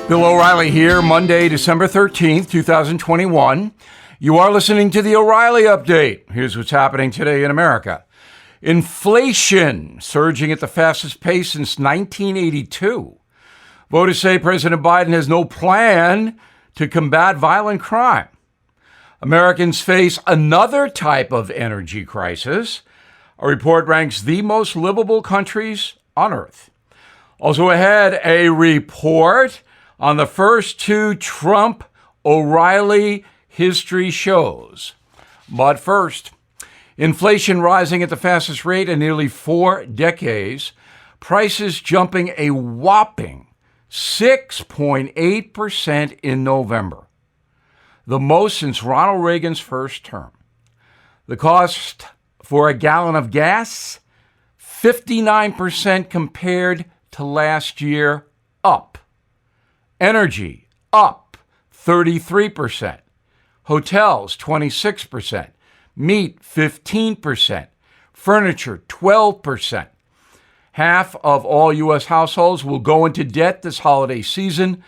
Bill O'Reilly here, Monday, December 13th, 2021. You are listening to the O'Reilly Update. Here's what's happening today in America. Inflation surging at the fastest pace since 1982. Voters say President Biden has no plan to combat violent crime. Americans face another type of energy crisis. A report ranks the most livable countries on earth. Also ahead, a report on the first two Trump-O'Reilly history shows. But first, inflation rising at the fastest rate in nearly 4 decades, prices jumping a whopping 6.8% in November, the most since Ronald Reagan's first term. The cost for a gallon of gas, 59% compared to last year, up. Energy, up 33%. Hotels, 26%. Meat, 15%. Furniture, 12%. Half of all U.S. households will go into debt this holiday season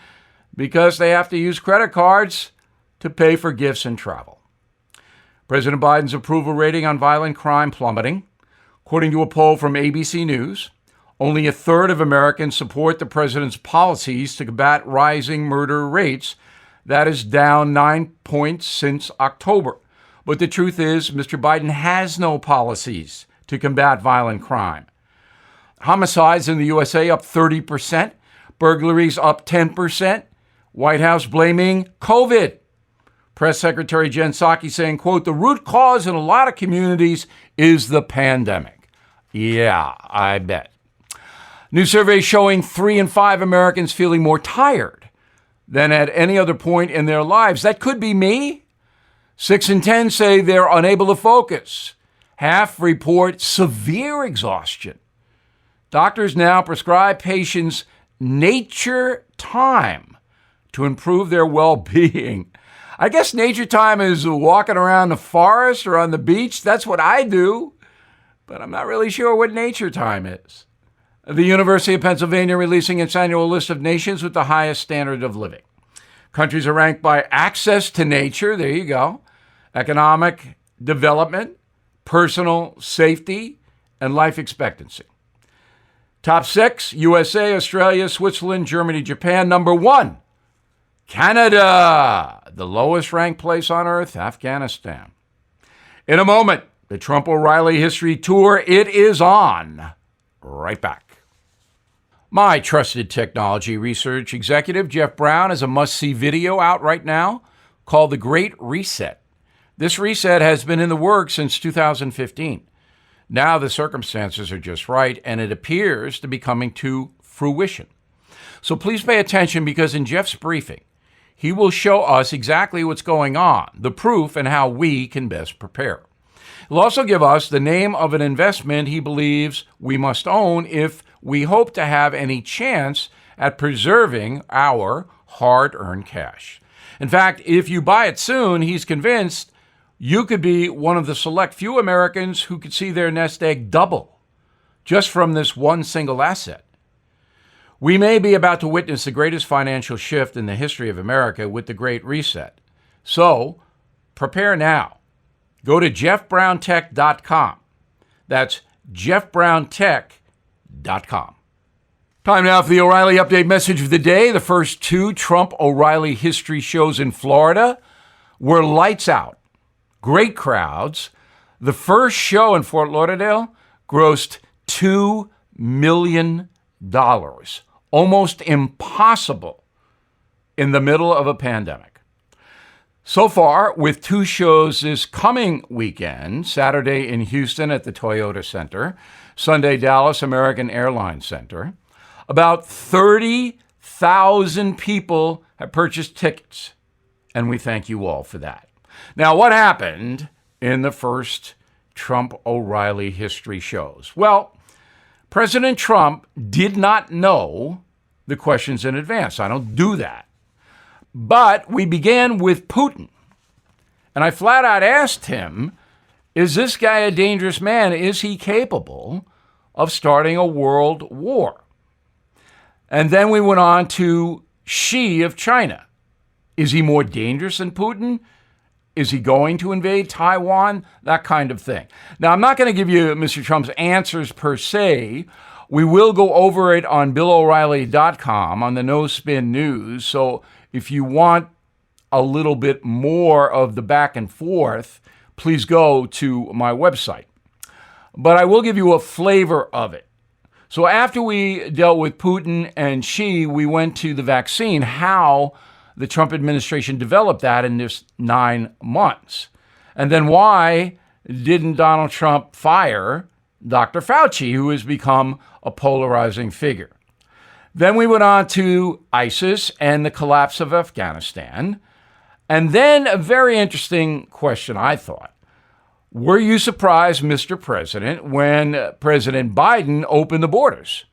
because they have to use credit cards to pay for gifts and travel. President Biden's approval rating on violent crime plummeting. According to a poll from ABC News, only a third of Americans support the president's policies to combat rising murder rates. That is down 9 points since October. But the truth is, Mr. Biden has no policies to combat violent crime. Homicides in the USA up 30%, burglaries up 10%, White House blaming COVID. Press Secretary Jen Psaki saying, quote, the root cause in a lot of communities is the pandemic. Yeah, I bet. New surveys showing 3 in 5 Americans feeling more tired than at any other point in their lives. That could be me. 6 in 10 say they're unable to focus. Half report severe exhaustion. Doctors now prescribe patients nature time to improve their well-being. I guess nature time is walking around the forest or on the beach. That's what I do. But I'm not really sure what nature time is. The University of Pennsylvania releasing its annual list of nations with the highest standard of living. Countries are ranked by access to nature, there you go, economic development, personal safety, and life expectancy. Top 6, USA, Australia, Switzerland, Germany, Japan. Number 1, Canada, the lowest ranked place on earth, Afghanistan. In a moment, the Trump-O'Reilly history tour, it is on. Right back. My trusted technology research executive, Jeff Brown, has a must-see video out right now called The Great Reset. This reset has been in the works since 2015. Now the circumstances are just right, and it appears to be coming to fruition. So please pay attention because in Jeff's briefing, he will show us exactly what's going on, the proof, and how we can best prepare. He'll also give us the name of an investment he believes we must own if we hope to have any chance at preserving our hard-earned cash. In fact, if you buy it soon, he's convinced you could be one of the select few Americans who could see their nest egg double just from this one single asset. We may be about to witness the greatest financial shift in the history of America with the Great Reset. So, prepare now. Go to jeffbrowntech.com. That's jeffbrowntech.com. Time now for the O'Reilly Update message of the day. The first two Trump-O'Reilly history shows in Florida were lights out. Great crowds. The first show in Fort Lauderdale grossed $2 million. Almost impossible in the middle of a pandemic. So far, with 2 shows this coming weekend, Saturday in Houston at the Toyota Center, Sunday, Dallas American Airlines Center, about 30,000 people have purchased tickets, and we thank you all for that. Now, what happened in the first Trump-O'Reilly history shows? Well, President Trump did not know the questions in advance. I don't do that. But we began with Putin. And I flat out asked him, is this guy a dangerous man? Is he capable of starting a world war? And then we went on to Xi of China. Is he more dangerous than Putin? Is he going to invade Taiwan? That kind of thing. Now, I'm not going to give you Mr. Trump's answers per se. We will go over it on BillO'Reilly.com on the No Spin News. So if you want a little bit more of the back and forth, please go to my website. But I will give you a flavor of it. So after we dealt with Putin and Xi, we went to the vaccine, how the Trump administration developed that in this 9 months. And then why didn't Donald Trump fire Dr. Fauci, who has become a polarizing figure? Then we went on to ISIS and the collapse of Afghanistan. And then a very interesting question, I thought. Were you surprised, Mr. President, when President Biden opened the borders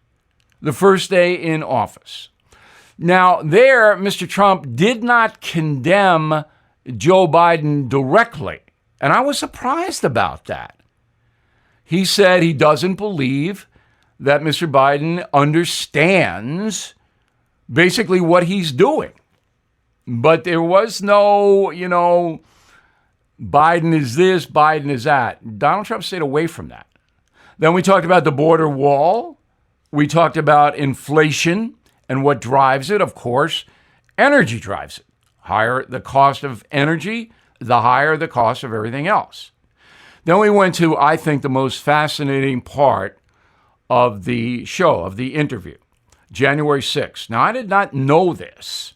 the first day in office? Now, there, Mr. Trump did not condemn Joe Biden directly, and I was surprised about that. He said he doesn't believe that Mr. Biden understands basically what he's doing. But there was no, Biden is this, Biden is that. Donald Trump stayed away from that. Then we talked about the border wall. We talked about inflation and what drives it. Of course, energy drives it. Higher the cost of energy, the higher the cost of everything else. Then we went to, I think, the most fascinating part of the show, of the interview, January 6th. Now, I did not know this,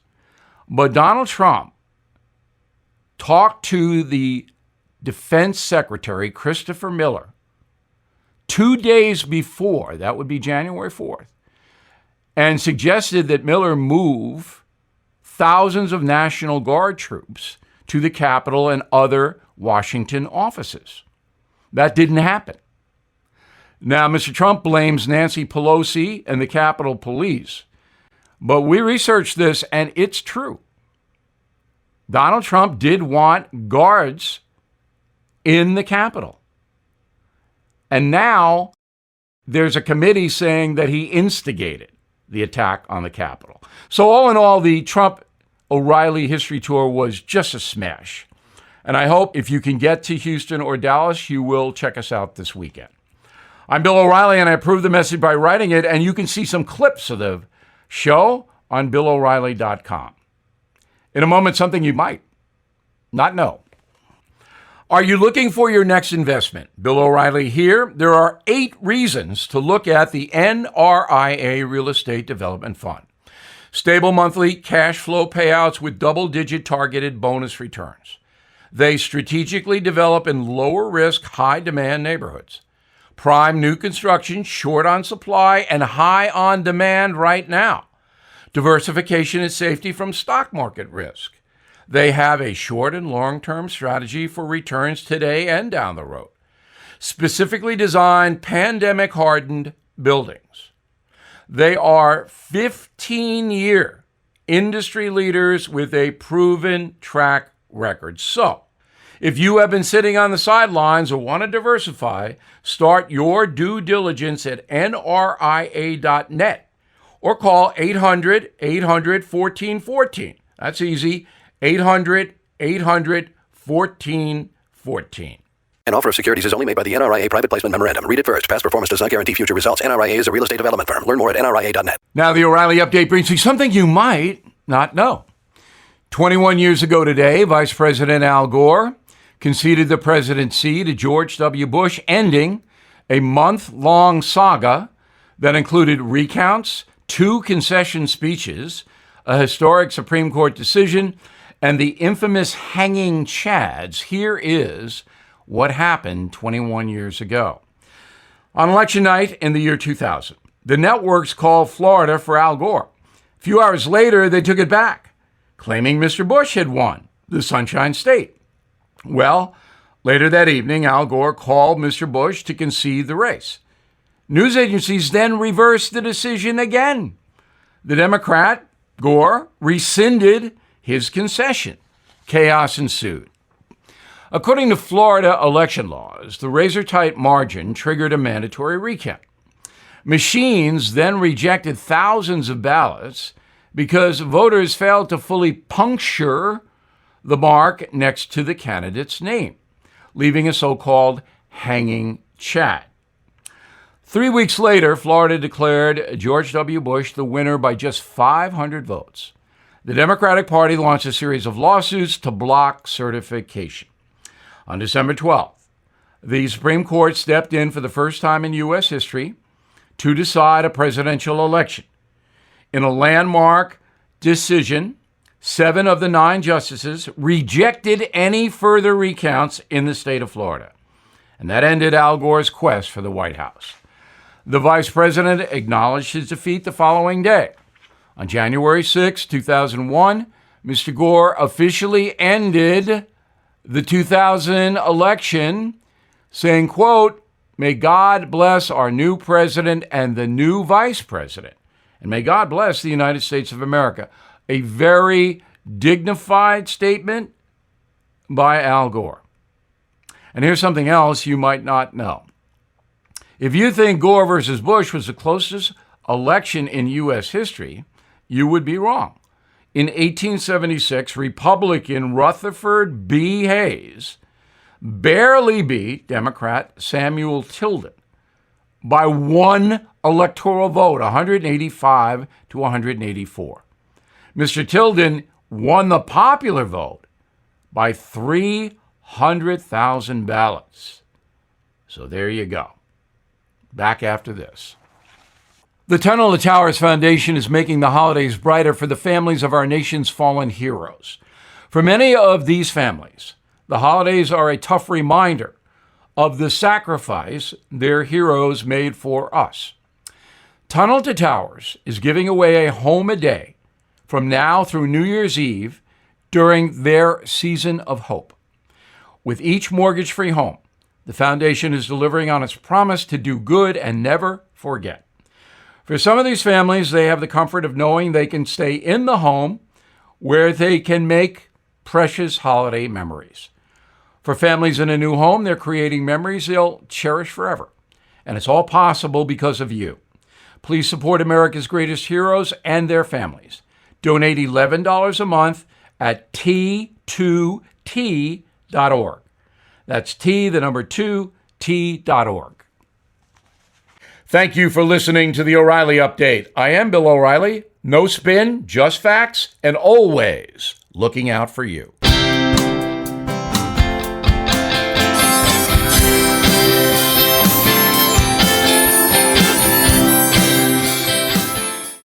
but Donald Trump talked to the Defense Secretary, Christopher Miller, 2 days before, that would be January 4th, and suggested that Miller move thousands of National Guard troops to the Capitol and other Washington offices. That didn't happen. Now, Mr. Trump blames Nancy Pelosi and the Capitol Police, but we researched this, and it's true. Donald Trump did want guards in the Capitol. And now there's a committee saying that he instigated the attack on the Capitol. So all in all, the Trump O'Reilly history tour was just a smash. And I hope if you can get to Houston or Dallas, you will check us out this weekend. I'm Bill O'Reilly, and I approve the message by writing it, and you can see some clips of the show on BillO'Reilly.com. In a moment, something you might not know. Are you looking for your next investment? Bill O'Reilly here. There are 8 reasons to look at the Nria Real Estate Development Fund. Stable monthly cash flow payouts with double-digit targeted bonus returns. They strategically develop in lower-risk, high-demand neighborhoods. Prime new construction, short on supply, and high on demand right now. Diversification and safety from stock market risk. They have a short and long-term strategy for returns today and down the road. Specifically designed pandemic-hardened buildings. They are 15-year industry leaders with a proven track record. So, if you have been sitting on the sidelines or want to diversify, start your due diligence at nria.net or call 800-800-1414. That's easy. 800-800-1414. An offer of securities is only made by the NRIA Private Placement Memorandum. Read it first. Past performance does not guarantee future results. NRIA is a real estate development firm. Learn more at nria.net. Now the O'Reilly Update brings you something you might not know. 21 years ago today, Vice President Al Gore conceded the presidency to George W. Bush, ending a month-long saga that included recounts, 2 concession speeches, a historic Supreme Court decision, and the infamous hanging chads. Here is what happened 21 years ago. On election night in the year 2000, the networks called Florida for Al Gore. A few hours later, they took it back, claiming Mr. Bush had won the Sunshine State. Well, later that evening, Al Gore called Mr. Bush to concede the race. News agencies then reversed the decision again. The Democrat, Gore, rescinded his concession. Chaos ensued. According to Florida election laws, the razor-tight margin triggered a mandatory recount. Machines then rejected thousands of ballots, because voters failed to fully puncture the mark next to the candidate's name, leaving a so-called hanging chad. 3 weeks later, Florida declared George W. Bush the winner by just 500 votes. The Democratic Party launched a series of lawsuits to block certification. On December 12th, the Supreme Court stepped in for the first time in U.S. history to decide a presidential election. In a landmark decision, 7 of the 9 justices rejected any further recounts in the state of Florida. And that ended Al Gore's quest for the White House. The vice president acknowledged his defeat the following day. On January 6, 2001, Mr. Gore officially ended the 2000 election, saying, quote, "May God bless our new president and the new vice president, and may God bless the United States of America." A very dignified statement by Al Gore. And here's something else you might not know. If you think Gore versus Bush was the closest election in U.S. history, you would be wrong. In 1876, Republican Rutherford B. Hayes barely beat Democrat Samuel Tilden by 1 electoral vote, 185 to 184. Mr. Tilden won the popular vote by 300,000 ballots. So there you go. Back after this. The Untitled Chapter Foundation is making the holidays brighter for the families of our nation's fallen heroes. For many of these families, the holidays are a tough reminder of the sacrifice their heroes made for us. Untitled Chapter is giving away a home a day from now through New Year's Eve during their season of hope. With each mortgage-free home, the foundation is delivering on its promise to do good and never forget. For some of these families, they have the comfort of knowing they can stay in the home where they can make precious holiday memories. For families in a new home, they're creating memories they'll cherish forever. And it's all possible because of you. Please support America's greatest heroes and their families. Donate $11 a month at T2T.org. That's T2T.org. Thank you for listening to the O'Reilly Update. I am Bill O'Reilly. No spin, just facts, and always looking out for you.